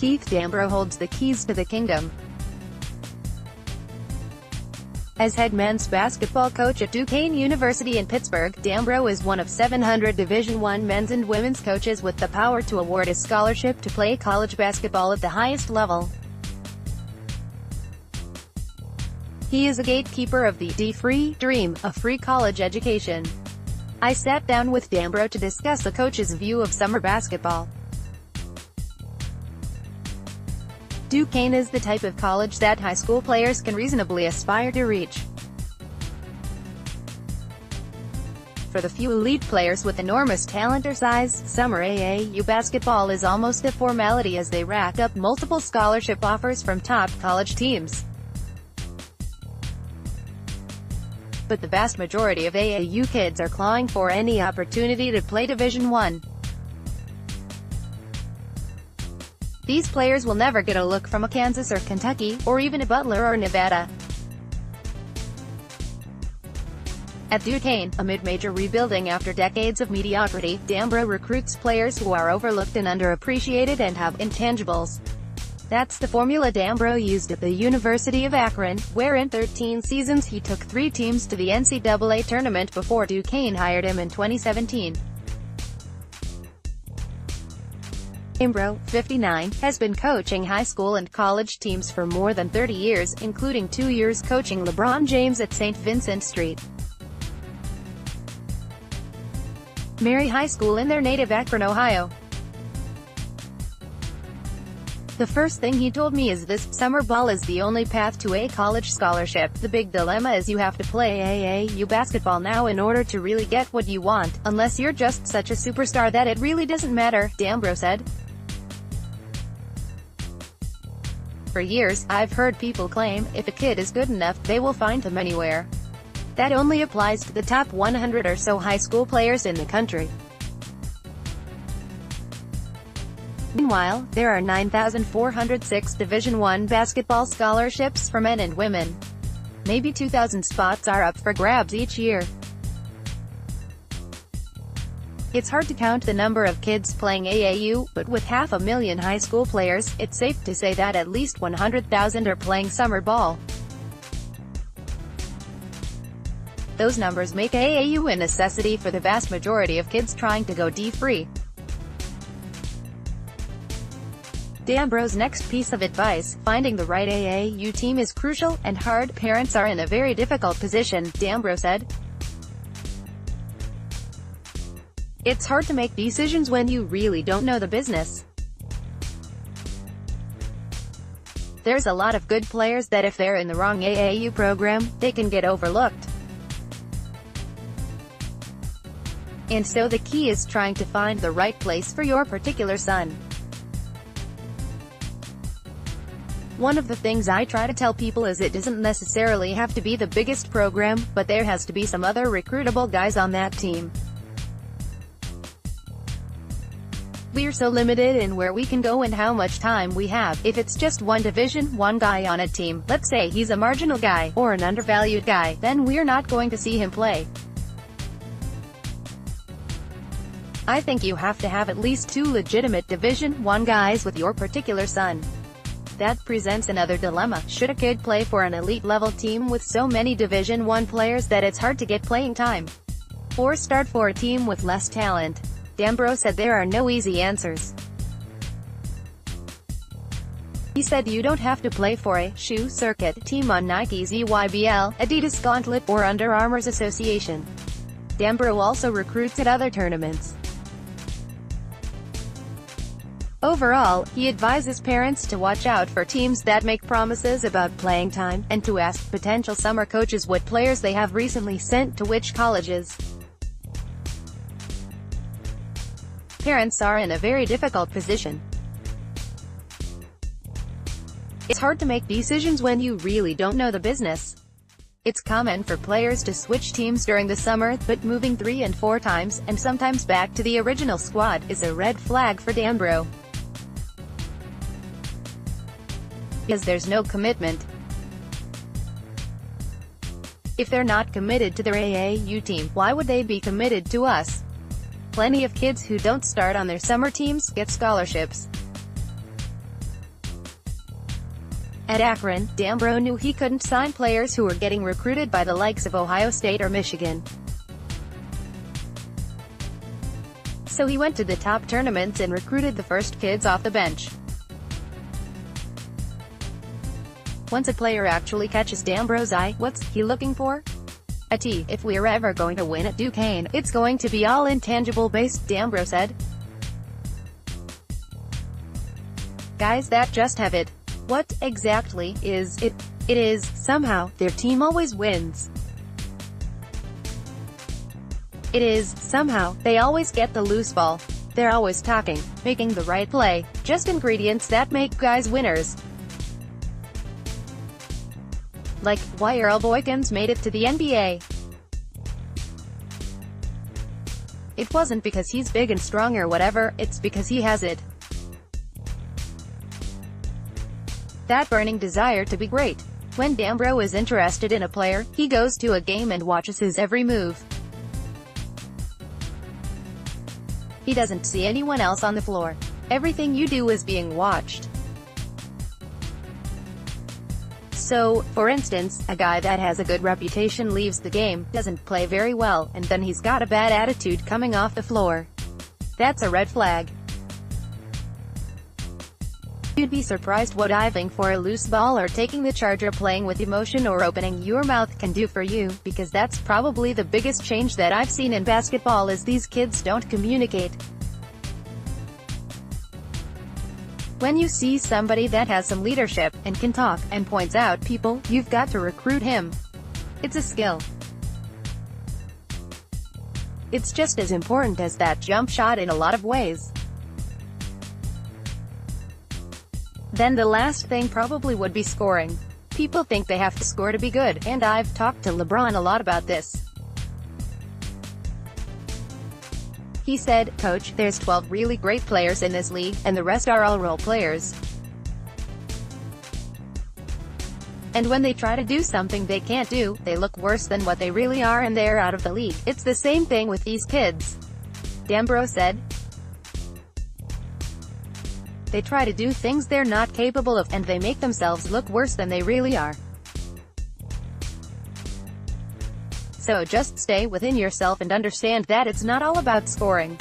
Dambrot holds the keys to the kingdom. As head men's basketball coach at Duquesne University in Pittsburgh, Dambrot is one of 700 Division I men's and women's coaches with the power to award a scholarship to play college basketball at the highest level. He is a gatekeeper of the free dream, a free college education. I sat down with Dambrot to discuss the coach's view of summer basketball. Duquesne is the type of college that high school players can reasonably aspire to reach. For the few elite players with enormous talent or size, summer AAU basketball is almost a formality as they rack up multiple scholarship offers from top college teams. But the vast majority of AAU kids are clawing for any opportunity to play Division I. These players will never get a look from a Kansas or Kentucky, or even a Butler or Nevada. At Duquesne, amid major rebuilding after decades of mediocrity, Dambrot recruits players who are overlooked and underappreciated and have intangibles. That's the formula Dambrot used at the University of Akron, where in 13 seasons he took 3 teams to the NCAA tournament before Duquesne hired him in 2017. Dambrot, 59, has been coaching high school and college teams for more than 30 years, including 2 years coaching LeBron James at St. Vincent St. Mary High School in their native Akron, Ohio. The first thing he told me is this: summer ball is the only path to a college scholarship. The big dilemma is you have to play AAU basketball now in order to really get what you want, unless you're just such a superstar that it really doesn't matter, Dambrot said. For years, I've heard people claim, if a kid is good enough, they will find him anywhere. That only applies to the top 100 or so high school players in the country. Meanwhile, there are 9,406 Division I basketball scholarships for men and women. Maybe 2,000 spots are up for grabs each year. It's hard to count the number of kids playing AAU, but with 500,000 high school players, it's safe to say that at least 100,000 are playing summer ball. Those numbers make AAU a necessity for the vast majority of kids trying to go D-free. Dambrot's next piece of advice: finding the right AAU team is crucial, and hard. Parents are in a very difficult position, Dambrot said. It's hard to make decisions when you really don't know the business. There's a lot of good players that if they're in the wrong AAU program, they can get overlooked. And so the key is trying to find the right place for your particular son. One of the things I try to tell people is it doesn't necessarily have to be the biggest program, but there has to be some other recruitable guys on that team. We're so limited in where we can go and how much time we have. If it's just one Division I guy on a team, let's say he's a marginal guy, or an undervalued guy, then we're not going to see him play. I think you have to have at least 2 legitimate Division I guys with your particular son. That presents another dilemma: should a kid play for an elite-level team with so many Division I players that it's hard to get playing time? Or start for a team with less talent? Dambrot said there are no easy answers. He said you don't have to play for a shoe circuit team on Nike's EYBL, Adidas Gauntlet, or Under Armour's Association. Dambrot also recruits at other tournaments. Overall, he advises parents to watch out for teams that make promises about playing time, and to ask potential summer coaches what players they have recently sent to which colleges. Parents are in a very difficult position. It's hard to make decisions when you really don't know the business. It's common for players to switch teams during the summer, but moving 3 and 4 times, and sometimes back to the original squad, is a red flag for Dambrot. Because there's no commitment. If they're not committed to their AAU team, why would they be committed to us? Plenty of kids who don't start on their summer teams get scholarships. At Akron, Dambrot knew he couldn't sign players who were getting recruited by the likes of Ohio State or Michigan. So he went to the top tournaments and recruited the first kids off the bench. Once a player actually catches Dambrot's eye, what's he looking for? A T. If we're ever going to win at Duquesne, it's going to be all intangible based, Dambrot said. Guys that just have it. What exactly is it? It is, somehow, their team always wins. It is, somehow, they always get the loose ball. They're always talking, making the right play, just ingredients that make guys winners. Like, why Earl Boykins made it to the NBA. It wasn't because he's big and strong or whatever, it's because he has it. That burning desire to be great. When Dambrot is interested in a player, he goes to a game and watches his every move. He doesn't see anyone else on the floor. Everything you do is being watched. So, for instance, a guy that has a good reputation leaves the game, doesn't play very well, and then he's got a bad attitude coming off the floor. That's a red flag. You'd be surprised what diving for a loose ball or taking the charge or playing with emotion or opening your mouth can do for you, because that's probably the biggest change that I've seen in basketball is these kids don't communicate. When you see somebody that has some leadership, and can talk, and points out people, you've got to recruit him. It's a skill. It's just as important as that jump shot in a lot of ways. Then the last thing probably would be scoring. People think they have to score to be good, and I've talked to LeBron a lot about this. He said, "Coach, there's 12 really great players in this league, and the rest are all role players. And when they try to do something they can't do, they look worse than what they really are and they're out of the league. It's the same thing with these kids," Dambrot said. They try to do things they're not capable of, and they make themselves look worse than they really are. So just stay within yourself and understand that it's not all about scoring.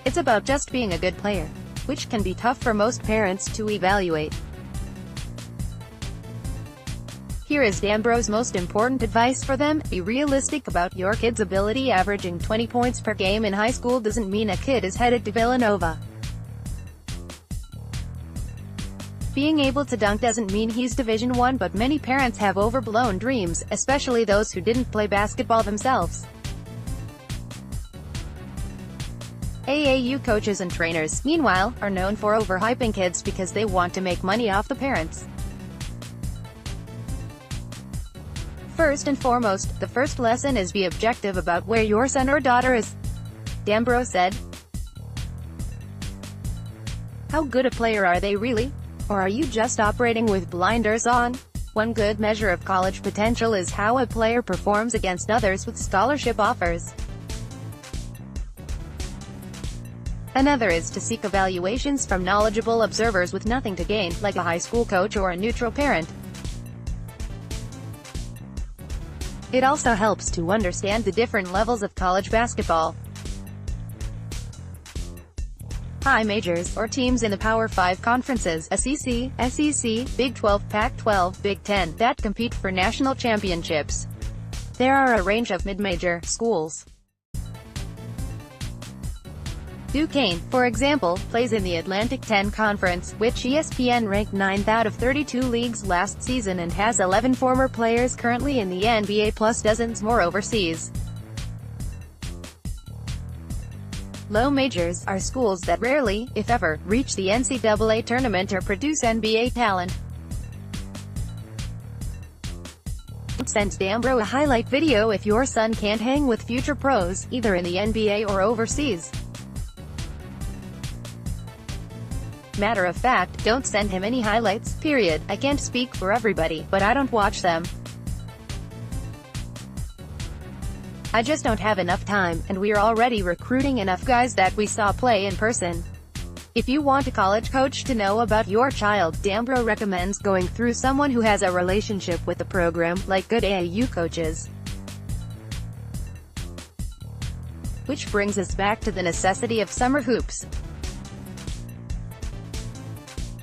It's about just being a good player, which can be tough for most parents to evaluate. Here is Dambrot's most important advice for them: be realistic about your kid's ability. Averaging 20 points per game in high school doesn't mean a kid is headed to Villanova. Being able to dunk doesn't mean he's Division I, but many parents have overblown dreams, especially those who didn't play basketball themselves. AAU coaches and trainers, meanwhile, are known for overhyping kids because they want to make money off the parents. First and foremost, the first lesson is be objective about where your son or daughter is, Dambrot said. How good a player are they really? Or are you just operating with blinders on? One good measure of college potential is how a player performs against others with scholarship offers. Another is to seek evaluations from knowledgeable observers with nothing to gain, like a high school coach or a neutral parent. It also helps to understand the different levels of college basketball. High majors, or teams in the Power 5 conferences, SEC, Big 12, Pac-12, Big 10, that compete for national championships. There are a range of mid-major schools. Duquesne, for example, plays in the Atlantic 10 Conference, which ESPN ranked 9th out of 32 leagues last season and has 11 former players currently in the NBA plus dozens more overseas. Low majors are schools that rarely, if ever, reach the NCAA tournament or produce NBA talent. Send Dambrot a highlight video if your son can't hang with future pros, either in the NBA or overseas. Matter of fact, don't send him any highlights, period. I can't speak for everybody, but I don't watch them. I just don't have enough time, and we're already recruiting enough guys that we saw play in person. If you want a college coach to know about your child, Dambrot recommends going through someone who has a relationship with the program, like good AAU coaches. Which brings us back to the necessity of summer hoops.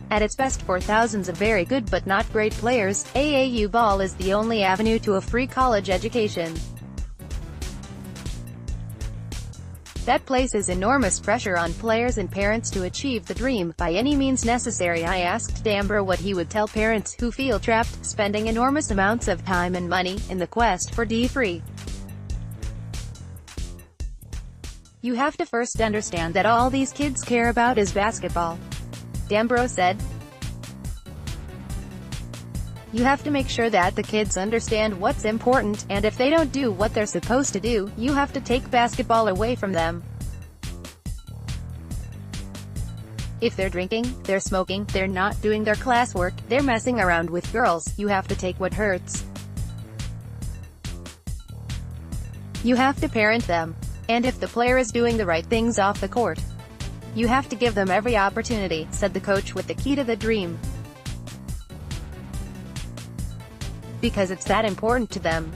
At its best for thousands of very good but not great players, AAU ball is the only avenue to a free college education. That places enormous pressure on players and parents to achieve the dream, by any means necessary. I asked Dambrot what he would tell parents who feel trapped, spending enormous amounts of time and money, in the quest for D-free. You have to first understand that all these kids care about is basketball, Dambrot said. You have to make sure that the kids understand what's important, and if they don't do what they're supposed to do, you have to take basketball away from them. If they're drinking, they're smoking, they're not doing their classwork, they're messing around with girls, you have to take what hurts. You have to parent them. And if the player is doing the right things off the court, you have to give them every opportunity, said the coach with the key to the dream. Because it's that important to them.